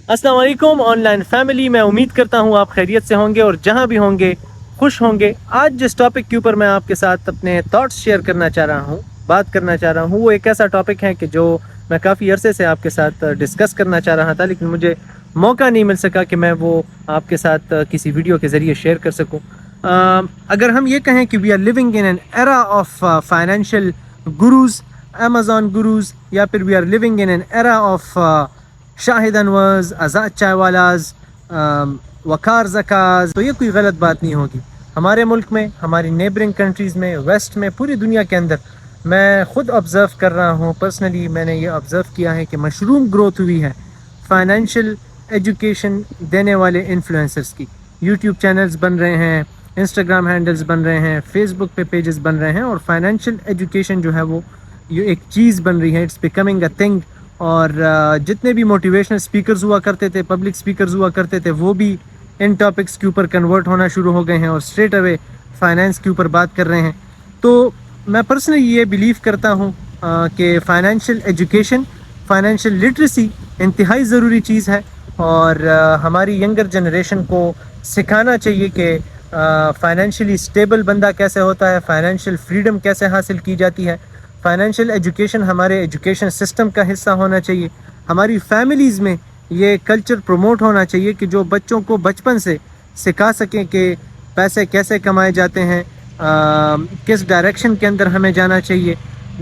अस्सलाम वालेकुम online family, मैं उम्मीद करता हूँ आप खैरियत से होंगे और जहाँ भी होंगे खुश होंगे। आज जिस टॉपिक के ऊपर मैं आपके साथ अपने थॉट्स शेयर करना चाह रहा हूँ, बात करना चाह रहा हूँ, वो एक ऐसा टॉपिक है कि जो मैं काफ़ी अरसे से आपके साथ डिस्कस करना चाह रहा था, लेकिन मुझे मौका नहीं मिल सका कि मैं वो आपके साथ किसी वीडियो के ज़रिए शेयर कर सकूँ। अगर हम ये कहें कि we are living in an era of financial gurus, Amazon gurus, या फिर we are living in an era of Shahid Anwars, Azad Chaiwalas, Waqar Zakas, तो ये कोई गलत बात नहीं होगी। हमारे मुल्क में, हमारी नेबरिंग कंट्रीज़ में, वेस्ट में, पूरी दुनिया के अंदर मैं ख़ुद ऑब्ज़र्व कर रहा हूँ। पर्सनली मैंने ये ऑब्ज़र्व किया है कि मशरूम ग्रोथ हुई है फाइनेंशियल एजुकेशन देने वाले इन्फ्लुएंसर्स की। यूट्यूब चैनल्स बन रहे हैं, इंस्टाग्राम हैंडल्स बन रहे हैं, फेसबुक पे पेजेस बन रहे हैं, और फाइनेंशियल एजुकेशन जो है वो ये एक चीज़ बन रही है, इट्स बिकमिंग अ थिंग। और जितने भी मोटिवेशनल स्पीकर्स हुआ करते थे, पब्लिक स्पीकर्स हुआ करते थे, वो भी इन टॉपिक्स के ऊपर कन्वर्ट होना शुरू हो गए हैं और स्ट्रेट अवे फाइनेंस के ऊपर बात कर रहे हैं। तो मैं पर्सनली ये बिलीव करता हूँ कि फ़ाइनेंशियल एजुकेशन, फ़ाइनेंशियल लिटरेसी इंतहाई ज़रूरी चीज़ है, और हमारी यंगर जनरेशन को सिखाना चाहिए कि फाइनेंशियली स्टेबल बंदा कैसे होता है, फाइनेंशियल फ्रीडम कैसे हासिल की जाती है। फाइनेंशियल एजुकेशन हमारे एजुकेशन सिस्टम का हिस्सा होना चाहिए। हमारी फैमिलीज़ में ये कल्चर प्रमोट होना चाहिए कि जो बच्चों को बचपन से सिखा सकें कि पैसे कैसे कमाए जाते हैं, किस डायरेक्शन के अंदर हमें जाना चाहिए,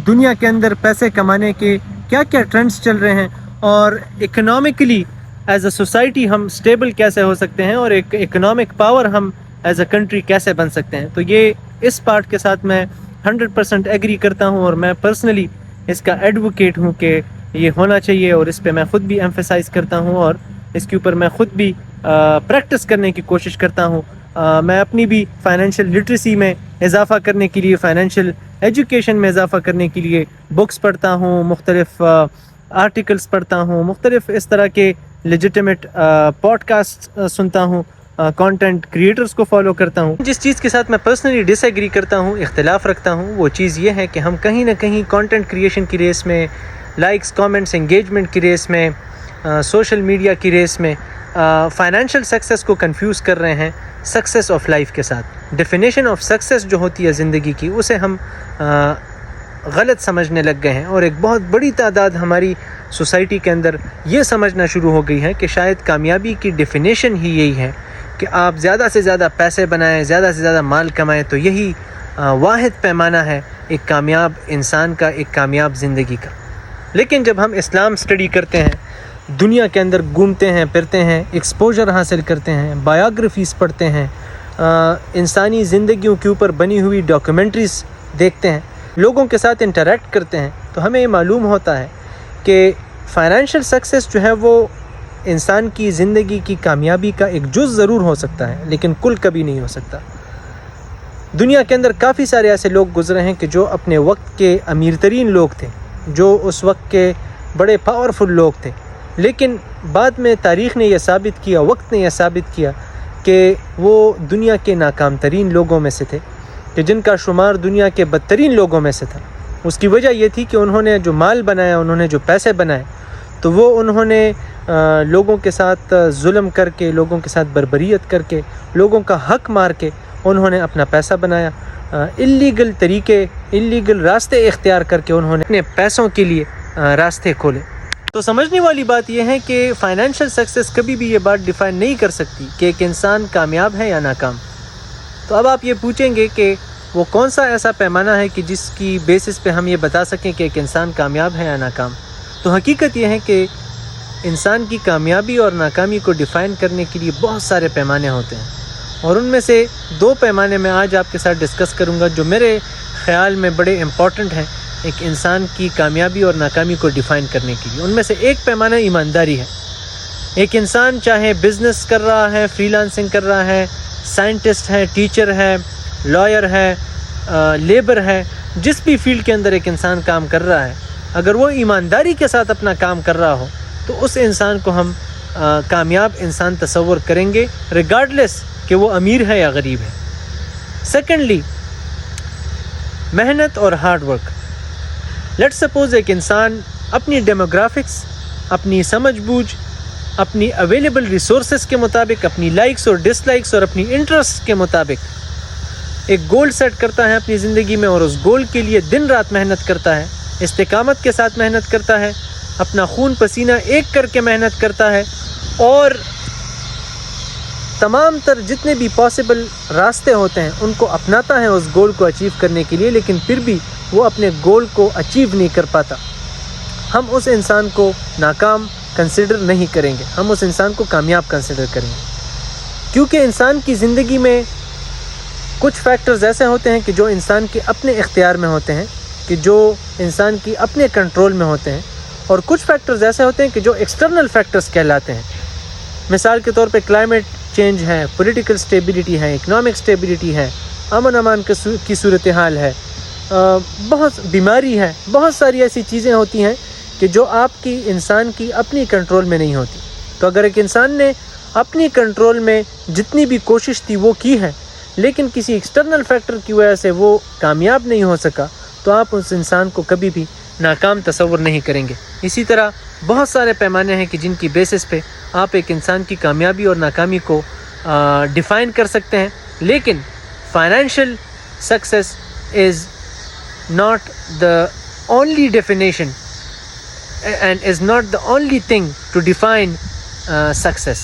दुनिया के अंदर पैसे कमाने के क्या क्या ट्रेंड्स चल रहे हैं, और इकोनॉमिकली एज अ सोसाइटी हम स्टेबल कैसे हो सकते हैं, और एक इकोनॉमिक पावर हम एज अ कंट्री कैसे बन सकते हैं। तो ये इस पार्ट के साथ मैं 100% एग्री करता हूँ, और मैं पर्सनली इसका एडवोकेट हूँ कि ये होना चाहिए, और इस पे मैं ख़ुद भी एम्फेसाइज़ करता हूँ, और इसके ऊपर मैं ख़ुद भी प्रैक्टिस करने की कोशिश करता हूँ। मैं अपनी भी फाइनेंशियल लिटरेसी में इजाफ़ा करने के लिए, फ़ाइनेंशियल एजुकेशन में इजाफ़ा करने के लिए बुक्स पढ़ता हूँ, मुख्तलिफ़ आर्टिकल्स पढ़ता हूँ, मुख्तलिफ़ इस तरह के लेजिटिमेट पॉडकास्ट सुनता हूँ, कंटेंट क्रिएटर्स को फॉलो करता हूँ। जिस चीज़ के साथ मैं पर्सनली डिसएग्री करता हूँ, इख्तिलाफ़ रखता हूँ, वो चीज़ ये है कि हम कहीं ना कहीं कंटेंट क्रिएशन की रेस में, लाइक्स, कमेंट्स, एंगेजमेंट की रेस में, सोशल मीडिया की रेस में फाइनेंशियल सक्सेस को कंफ्यूज कर रहे हैं सक्सेस ऑफ लाइफ के साथ। डेफिनेशन ऑफ सक्सेस जो होती है ज़िंदगी की, उसे हम गलत समझने लग गए हैं, और एक बहुत बड़ी तादाद हमारी सोसाइटी के अंदर ये समझना शुरू हो गई है कि शायद कामयाबी की डेफिनेशन ही यही है कि आप ज़्यादा से ज़्यादा पैसे बनाएं, ज़्यादा से ज़्यादा माल कमाएं, तो यही वाहिद पैमाना है एक कामयाब इंसान का, एक कामयाब ज़िंदगी का। लेकिन जब हम इस्लाम स्टडी करते हैं, दुनिया के अंदर घूमते हैं फिरते हैं, एक्सपोजर हासिल करते हैं, बायोग्राफीज़ पढ़ते हैं, इंसानी ज़िंदगियों के ऊपर बनी हुई डॉक्यूमेंट्रीज़ देखते हैं, लोगों के साथ इंटरेक्ट करते हैं, तो हमें ये मालूम होता है कि फ़ाइनेंशियल सक्सेस जो है वो इंसान की ज़िंदगी की कामयाबी का एक जुज़ ज़रूर हो सकता है, लेकिन कुल कभी नहीं हो सकता। दुनिया के अंदर काफ़ी सारे ऐसे लोग गुज़रे हैं कि जो अपने वक्त के अमीर तरीन लोग थे, जो उस वक्त के बड़े पावरफुल लोग थे, लेकिन बाद में तारीख़ ने यह साबित किया, वक्त ने यह साबित किया कि वो दुनिया के नाकाम तरीन लोगों में से थे, कि जिनका शुमार दुनिया के बदतरीन लोगों में से था। उसकी वजह ये थी कि उन्होंने जो माल बनाया, उन्होंने जो पैसे बनाए, तो वो उन्होंने लोगों के साथ जुल्म करके, लोगों के साथ बर्बरियत करके, लोगों का हक मार के उन्होंने अपना पैसा बनाया। इल्लीगल तरीके, इल्लीगल रास्ते इख्तियार करके उन्होंने अपने पैसों के लिए रास्ते खोले। तो समझने वाली बात यह है कि फ़ाइनेंशियल सक्सेस कभी भी ये बात डिफ़ाइन नहीं कर सकती कि एक इंसान कामयाब है या नाकाम। तो अब आप ये पूछेंगे कि वो कौन सा ऐसा पैमाना है कि जिसकी बेसिस पे हम ये बता सकें कि एक इंसान कामयाब है या नाकाम। तो हकीकत यह है कि इंसान की कामयाबी और नाकामी को डिफ़ाइन करने के लिए बहुत सारे पैमाने होते हैं, और उनमें से दो पैमाने मैं आज आपके साथ डिस्कस करूंगा जो मेरे ख़्याल में बड़े इम्पॉर्टेंट हैं एक इंसान की कामयाबी और नाकामी को डिफ़ाइन करने के लिए। उनमें से एक पैमाना ईमानदारी है। एक इंसान चाहे बिज़नेस कर रहा है, फ्रीलांसिंग कर रहा है, साइंटिस्ट है, टीचर है, लॉयर है, लेबर है, जिस भी फील्ड के अंदर एक इंसान काम कर रहा है, अगर वो ईमानदारी के साथ अपना काम कर रहा हो तो उस इंसान को हम कामयाब इंसान तस्वर करेंगे, रिगार्डलेस कि वो अमीर है या गरीब है। सेकेंडली, मेहनत और हार्ड वर्क। लेट्स सपोज एक इंसान अपनी डेमोग्राफिक्स, अपनी समझ बूझ, اپنی اویلیبل ریسورسز کے مطابق، اپنی لائکس اور ڈس لائکس اور اپنی انٹرسٹ کے مطابق ایک گول سیٹ کرتا ہے اپنی زندگی میں، اور اس گول کے لیے دن رات محنت کرتا ہے، استقامت کے ساتھ محنت کرتا ہے، اپنا خون پسینہ ایک کر کے محنت کرتا ہے، اور تمام تر جتنے بھی پاسبل راستے ہوتے ہیں ان کو اپناتا ہے اس گول کو اچیو کرنے کے لیے، لیکن پھر بھی وہ اپنے گول کو اچیو نہیں کر پاتا، ہم اس انسان کو ناکام کنسیڈر نہیں کریں گے، ہم اس انسان کو کامیاب کنسیڈر کریں گے. کیونکہ انسان کی زندگی میں کچھ فیکٹرز ایسے ہوتے ہیں کہ جو انسان کے اپنے اختیار میں ہوتے ہیں، کہ جو انسان کی اپنے کنٹرول میں ہوتے ہیں، اور کچھ فیکٹرز ایسے ہوتے ہیں کہ جو ایکسٹرنل فیکٹرز کہلاتے ہیں. مثال کے طور پہ کلائمیٹ چینج ہے، پولیٹیکل سٹیبلٹی ہے، اکنامک سٹیبلٹی ہے، امن امان کی صورتحال ہے، بہت بیماری ہے، بہت ساری ایسی چیزیں ہوتی ہیں کہ جو آپ کی انسان کی اپنی کنٹرول میں نہیں ہوتی. تو اگر ایک انسان نے اپنی کنٹرول میں جتنی بھی کوشش تھی وہ کی ہے، لیکن کسی ایکسٹرنل فیکٹر کی وجہ سے وہ کامیاب نہیں ہو سکا، تو آپ اس انسان کو کبھی بھی ناکام تصور نہیں کریں گے. اسی طرح بہت سارے پیمانے ہیں کہ جن کی بیسس پہ آپ ایک انسان کی کامیابی اور ناکامی کو ڈیفائن کر سکتے ہیں، لیکن financial success is not the only definition and is not the only thing to define success.